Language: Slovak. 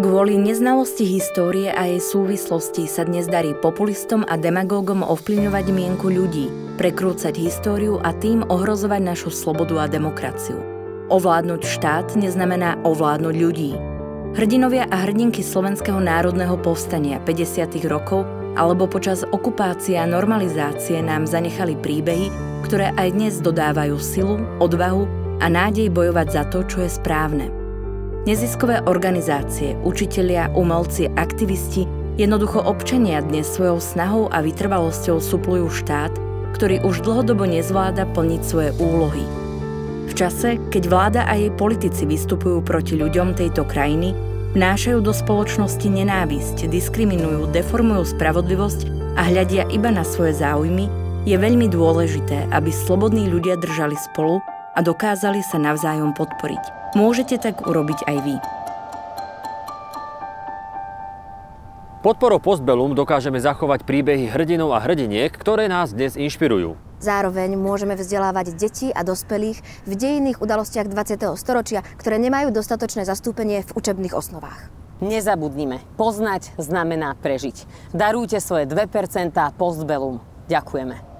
Kvôli neznalosti histórie a jej súvislosti sa dnes darí populistom a demagógom ovplyvňovať mienku ľudí, prekrúcať históriu a tým ohrozovať našu slobodu a demokraciu. Ovládnuť štát neznamená ovládnuť ľudí. Hrdinovia a hrdinky Slovenského národného povstania 50. rokov alebo počas okupácie a normalizácie nám zanechali príbehy, ktoré aj dnes dodávajú silu, odvahu a nádej bojovať za to, čo je správne. Neziskové organizácie, učitelia, umelci, aktivisti, jednoducho občania dnes svojou snahou a vytrvalosťou suplujú štát, ktorý už dlhodobo nezvláda plniť svoje úlohy. V čase, keď vláda a jej politici vystupujú proti ľuďom tejto krajiny, vnášajú do spoločnosti nenávisť, diskriminujú, deformujú spravodlivosť a hľadia iba na svoje záujmy, je veľmi dôležité, aby slobodní ľudia držali spolu a dokázali sa navzájom podporiť. Môžete tak urobiť aj vy. Podporou Postbellum dokážeme zachovať príbehy hrdinov a hrdiniek, ktoré nás dnes inšpirujú. Zároveň môžeme vzdelávať deti a dospelých v dejinných udalostiach 20. storočia, ktoré nemajú dostatočné zastúpenie v učebných osnovách. Nezabudnime, poznať znamená prežiť. Darujte svoje 2% Postbellum. Ďakujeme.